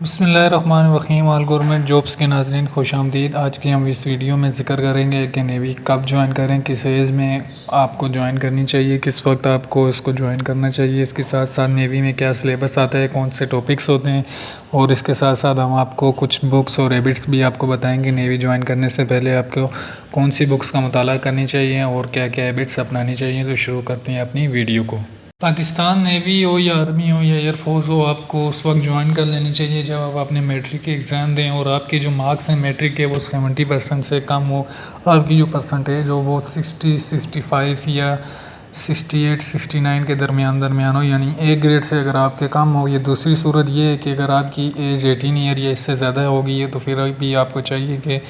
बिस्मिल्लाहिर्रहमानिर्रहीम। All government jobs के नाज़रीन खुशामदीद। आज की हम इस वीडियो में ज़िक्र करेंगे कि नेवी कब ज्वाइन करें, किस एज में आपको ज्वाइन करनी चाहिए, किस वक्त आपको इसको ज्वाइन करना चाहिए। इसके साथ साथ नेवी में क्या सिलेबस आता है, कौन से टॉपिक्स होते हैं, और इसके साथ साथ हम आपको कुछ बुक्स और हैबिट्स भी आपको बताएंगे नेवी ज्वाइन करने से पहले आपको कौन सी बुक्स का मुताला करनी चाहिए और क्या क्या हैबिट्स अपनानी चाहिए। तो शुरू करते हैं अपनी वीडियो को। पाकिस्तान नेवी हो या आर्मी हो या एयरफोर्स हो, आपको उस वक्त ज्वाइन कर लेनी चाहिए जब आप अपने मैट्रिक के एग्ज़ाम दें और आपके जो मार्क्स हैं मैट्रिक के वो 70% से कम हो। आपकी जो परसेंटेज हो वो 65 या 68-69 के दरमियान हो, यानी ए ग्रेड से अगर आपके कम हो। ये दूसरी सूरत ये है कि अगर आपकी एज 18 ईयर या इससे ज़्यादा होगी है तो फिर भी आपको चाहिए कि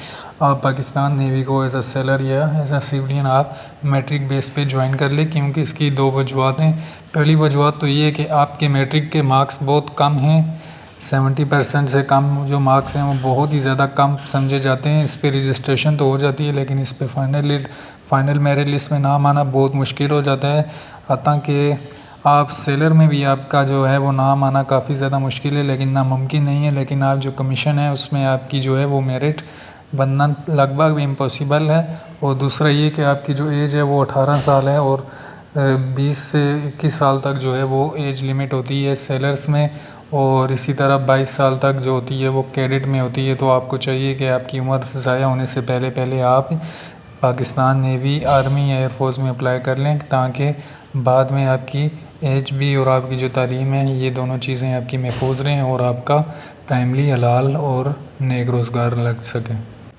आप पाकिस्तान नेवी को एज अ सेलर या एज अ सिविलियन आप मैट्रिक बेस पे ज्वाइन कर लें, क्योंकि इसकी दो वजूहत हैं। पहली वजूहत तो ये है कि आपके मैट्रिक के मार्क्स बहुत कम हैं, 70% से कम जो मार्क्स हैं वो बहुत ही ज़्यादा कम समझे जाते हैं। इस पर रजिस्ट्रेशन तो हो जाती है लेकिन इस पर फाइनल मेरिट लिस्ट में नाम आना बहुत मुश्किल हो जाता है। हालांकि आप सेलर में भी आपका जो है वो नाम आना काफ़ी ज़्यादा मुश्किल है, लेकिन नामुमकिन नहीं है। लेकिन आप जो कमीशन है उसमें आपकी जो है वो मेरिट बनना लगभग इम्पॉसिबल है। और दूसरा ये कि आपकी जो एज है वो 18 साल है और 20 से 21 साल तक जो है वो एज लिमिट होती है सेलर्स में, और इसी तरह 22 साल तक जो होती है वो कैडेट में होती है। तो आपको चाहिए कि आपकी उम्र ज़ाया होने से पहले पहले आप पाकिस्तान नेवी, आर्मी या एयरफोर्स में अप्लाई कर लें, ताकि बाद में आपकी एज भी और आपकी जो तालीम है ये दोनों चीज़ें आपकी महफूज रहें और आपका टाइमली हलाल और नेक रोज़गार लग सकें।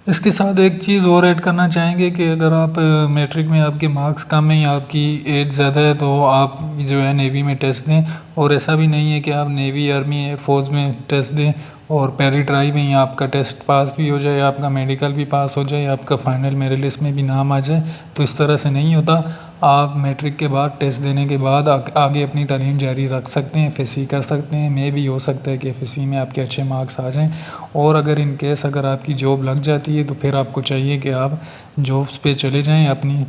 इसके साथ एक चीज़ और ऐड करना चाहेंगे कि अगर आप मैट्रिक में आपके मार्क्स कम हैं या आपकी एज ज़्यादा है तो आप जो है नेवी में टेस्ट दें। और ऐसा भी नहीं है कि आप नेवी, आर्मी, एयरफोर्स में टेस्ट दें और पहली ट्राई में ही आपका टेस्ट पास भी हो जाए, आपका मेडिकल भी पास हो जाए, आपका फाइनल मेरिट लिस्ट में भी नाम आ जाए। तो इस तरह से नहीं होता। आप मैट्रिक के बाद टेस्ट देने के बाद आगे अपनी तालीम जारी रख सकते हैं, एफएससी कर सकते हैं। मे भी हो सकता है कि एफएससी में आपके अच्छे मार्क्स आ जाएं, और अगर इन केस अगर आपकी जॉब लग जाती है तो फिर आपको चाहिए कि आप जॉब्स पे चले जाएं, अपनी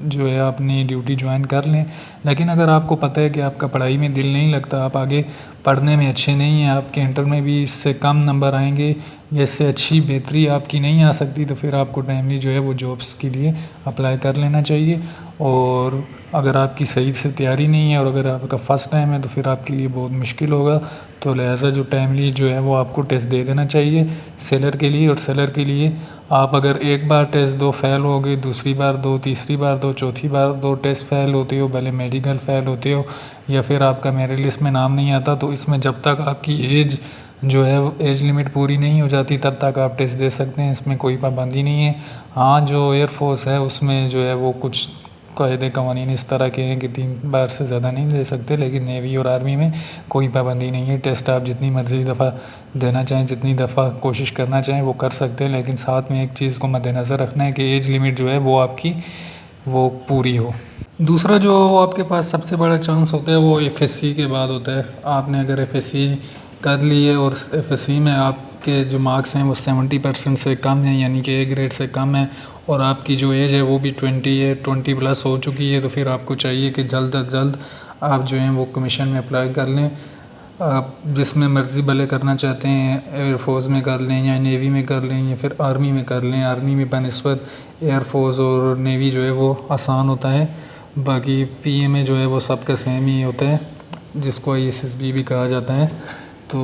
जो है अपनी ड्यूटी ज्वाइन कर लें। लेकिन अगर आपको पता है कि आपका पढ़ाई में दिल नहीं लगता, आप आगे पढ़ने में अच्छे नहीं हैं, आपके इंटर में भी इससे कम नंबर आएंगे या इससे अच्छी बेहतरी आपकी नहीं आ सकती, तो फिर आपको टाइमली जो है वो जॉब्स के लिए अप्लाई कर लेना चाहिए। और अगर आपकी सही से तैयारी नहीं है और अगर आपका फ़र्स्ट टाइम है तो फिर आपके लिए बहुत मुश्किल होगा। तो लिहाजा जो टाइमली जो है वो आपको टेस्ट दे देना चाहिए सेलर के लिए। और सेलर के लिए आप अगर एक बार टेस्ट दो फेल हो गए, दूसरी बार दो, तीसरी बार दो, चौथी बार दो टेस्ट फेल होते हो, भले मेडिकल फेल होते हो या फिर आपका मेरिट लिस्ट में नाम नहीं आता, तो इसमें जब तक आपकी एज जो है वो एज लिमिट पूरी नहीं हो जाती तब तक आप टेस्ट दे सकते हैं, इसमें कोई पाबंदी नहीं है। हाँ, जो एयरफोर्स है उसमें जो है वो कुछ कायदे कवानीन इस तरह के हैं कि 3 बार से ज़्यादा नहीं दे सकते, लेकिन नेवी और आर्मी में कोई पाबंदी नहीं है। टेस्ट आप जितनी मर्ज़ी दफ़ा देना चाहें, जितनी दफ़ा कोशिश करना चाहें वो कर सकते हैं, लेकिन साथ में एक चीज़ को मद्देनज़र रखना है कि एज लिमिट जो है वो आपकी वो पूरी हो। दूसरा जो आपके पास सबसे बड़ा चांस होता है वो एफएससी के बाद होता है। आपने अगर एफएससी कर ली है और एफएससी में आपके जो मार्क्स हैं वो 70% से कम हैं, यानी कि ए ग्रेड से कम है, और आपकी जो एज है वो भी 20 प्लस हो चुकी है, तो फिर आपको चाहिए कि जल्द अज जल्द आप जो हैं वो कमीशन में अप्लाई कर लें। आप जिसमें मर्ज़ी भले करना चाहते हैं, एयरफोर्स में कर लें या नेवी में कर लें या फिर आर्मी में कर लें। आर्मी में बनस्बत एयरफोर्स और नेवी जो है वो आसान होता है, बाकी पीए जो है वो सबका सेम ही होता है, जिसको आईएसएसबी भी कहा जाता है। तो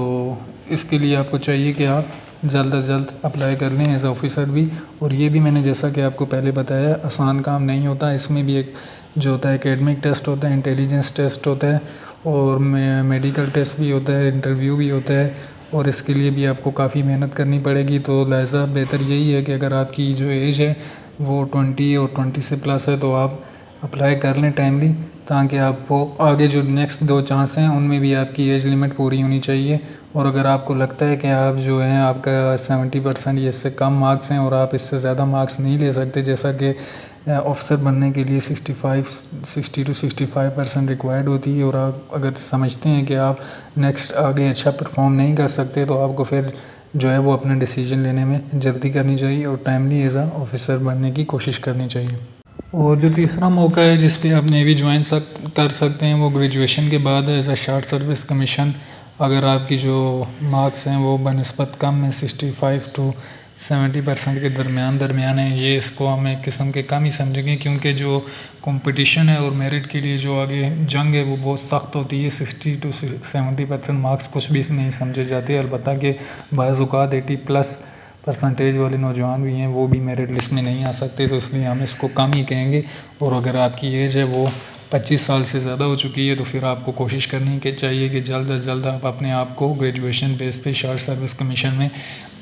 इसके लिए आपको चाहिए कि आप जल्द अज जल्द अप्लाई कर लें एज ऑफिसर भी। और ये भी मैंने जैसा कि आपको पहले बताया आसान काम नहीं होता, इसमें भी एक जो होता है एकेडमिक टेस्ट होता है, इंटेलिजेंस टेस्ट होता है और मेडिकल टेस्ट भी होता है, इंटरव्यू भी होता है, और इसके लिए भी आपको काफ़ी मेहनत करनी पड़ेगी। तो लिहाजा बेहतर यही है कि अगर आपकी जो एज है वो 20 और 20 से प्लस है तो आप अप्लाई कर लें टाइमली, ताकि आपको आगे जो नेक्स्ट 2 चांस हैं उनमें भी आपकी एज लिमिट पूरी होनी चाहिए। और अगर आपको लगता है कि आप जो हैं आपका 70% या इससे कम मार्क्स हैं और आप इससे ज़्यादा मार्क्स नहीं ले सकते, जैसा कि ऑफिसर बनने के लिए 60 to 65% रिक्वायर्ड होती है, और आप अगर समझते हैं कि आप नेक्स्ट आगे अच्छा परफॉर्म नहीं कर सकते तो आपको फिर जो है वो अपना डिसीजन लेने में जल्दी करनी चाहिए और टाइमली एज आ ऑफिसर बनने की कोशिश करनी चाहिए। और जो तीसरा मौका है जिस पे आप नेवी ज्वाइन कर सकते हैं वो ग्रेजुएशन के बाद as a short service commission अगर आपकी जो मार्क्स हैं वो बनिस्बत कम है 65 to 70% के दरमियान है, ये इसको हम एक किस्म के कम ही समझेंगे, क्योंकि जो कंपटीशन है और मेरिट के लिए जो आगे जंग है वो बहुत सख्त होती है। 60 to 70% मार्क्स कुछ भी नहीं समझे जाते। अलबत्ता कि बाज़ औक़ात 80+ % वाले नौजवान भी हैं, वो भी मेरिट लिस्ट में नहीं आ सकते, तो इसलिए हम इसको कम ही कहेंगे। और अगर आपकी एज है वो 25 साल से ज़्यादा हो चुकी है तो फिर आपको कोशिश करनी चाहिए कि जल्द अज जल्द आप अपने आप को ग्रेजुएशन बेस पे शॉर्ट सर्विस कमीशन में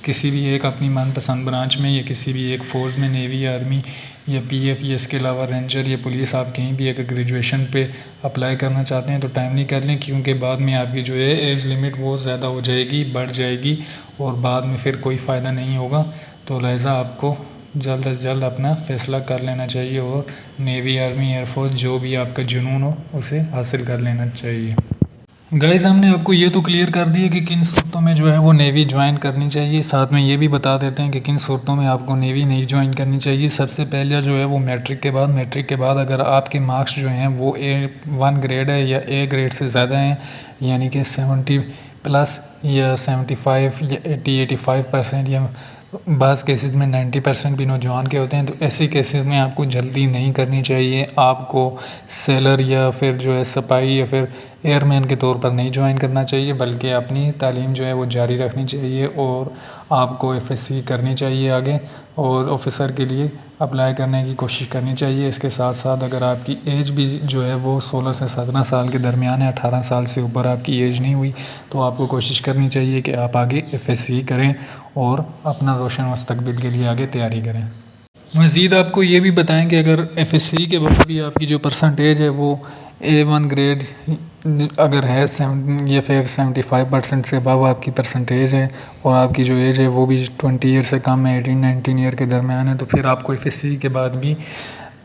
किसी भी एक अपनी मनपसंद ब्रांच में या किसी भी एक फ़ोर्स में, नेवी, आर्मी या पीएफ या इसके अलावा रेंजर या पुलिस, आप कहीं भी अगर ग्रेजुएशन पे अप्लाई करना चाहते हैं तो टाइमली कर लें, क्योंकि बाद में आपकी जो है एज लिमिट वो ज़्यादा हो जाएगी, बढ़ जाएगी और बाद में फिर कोई फ़ायदा नहीं होगा। तो लिहाजा आपको जल्द अज जल्द अपना फ़ैसला कर लेना चाहिए और नेवी, आर्मी, एयरफोर्स जो भी आपका जुनून हो उसे हासिल कर लेना चाहिए। गाइस, हमने आपको ये तो क्लियर कर दिया कि किन सूरतों में जो है वो नेवी ज्वाइन करनी चाहिए। साथ में ये भी बता देते हैं कि किन सूरतों में आपको नेवी नहीं ज्वाइन करनी चाहिए। सबसे पहले जो है वो मैट्रिक के बाद अगर आपके मार्क्स जो हैं वो A1 ग्रेड है या A ग्रेड से ज़्यादा हैं, यानी कि 70+ या 75 या 80-85% या बाज़ केसेस में 90% भी नौजवान के होते हैं, तो ऐसे केसेस में आपको जल्दी नहीं करनी चाहिए। आपको सेलर या फिर जो है सिपाही या फिर एयरमैन के तौर पर नहीं ज्वाइन करना चाहिए, बल्कि अपनी तालीम जो है वो जारी रखनी चाहिए और आपको एफएससी करनी चाहिए आगे और ऑफिसर के लिए अप्लाई करने की कोशिश करनी चाहिए। इसके साथ साथ अगर आपकी एज भी जो है वो 16 से 17 साल के दरमियान है, 18 साल से ऊपर आपकी एज नहीं हुई, तो आपको कोशिश करनी चाहिए कि आप आगे एफएससी करें और अपना रोशन मुस्तकबिल के लिए आगे तैयारी करें। मज़ीद आपको ये भी बताएं कि अगर एफएससी के बाद भी आपकी जो परसेंटेज है वो A1 ग्रेड अगर है 7 या फिर 75% से अबव आपकी परसेंटेज है और आपकी जो एज है वो भी 20 ईयर से कम है, 18-19 ईयर के दरमियान है, तो फिर आपको एफएससी के बाद भी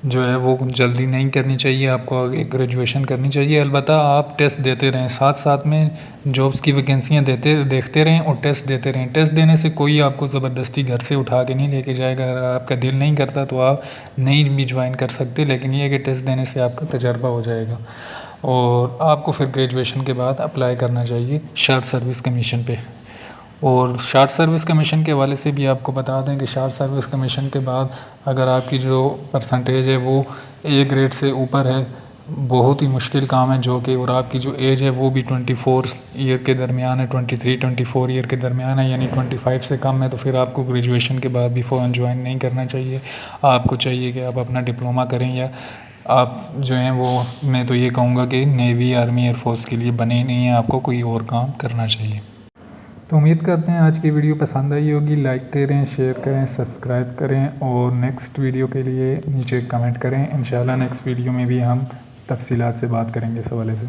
जो है वो जल्दी नहीं करनी चाहिए, आपको आगे ग्रेजुएशन करनी चाहिए। अलबत्ता आप टेस्ट देते रहें, साथ साथ में जॉब्स की वैकेंसियाँ देखते रहें और टेस्ट देते रहें। टेस्ट देने से कोई आपको ज़बरदस्ती घर से उठा के नहीं लेके जाएगा। अगर आपका दिल नहीं करता तो आप नहीं भी ज्वाइन कर सकते, लेकिन ये है कि टेस्ट देने से आपका तजर्बा हो जाएगा और आपको फिर ग्रेजुएशन के बाद अप्लाई करना चाहिए शॉर्ट सर्विस कमीशन पे। और शॉर्ट सर्विस कमीशन के हवाले से भी आपको बता दें कि शॉर्ट सर्विस कमीशन के बाद अगर आपकी जो परसेंटेज है वो A ग्रेड से ऊपर है, बहुत ही मुश्किल काम है जो कि, और आपकी जो एज है वो भी 24 ईयर के दरमियान है, 23-24 ईयर के दरमियान है, यानी 25 से कम है, तो फिर आपको ग्रेजुएशन के बाद भी फ़ौरन ज्वाइन नहीं करना चाहिए। आपको चाहिए कि आप अपना डिप्लोमा करें या आप जो हैं वो, मैं तो ये कहूँगा कि नेवी, आर्मी, एयरफोर्स के लिए बने ही नहीं हैं, आपको कोई और काम करना चाहिए। तो उम्मीद करते हैं आज की वीडियो पसंद आई होगी। लाइक करें, शेयर करें, सब्सक्राइब करें और नेक्स्ट वीडियो के लिए नीचे कमेंट करें। इंशाल्लाह नेक्स्ट वीडियो में भी हम तफसीलात से बात करेंगे इस हवाले से।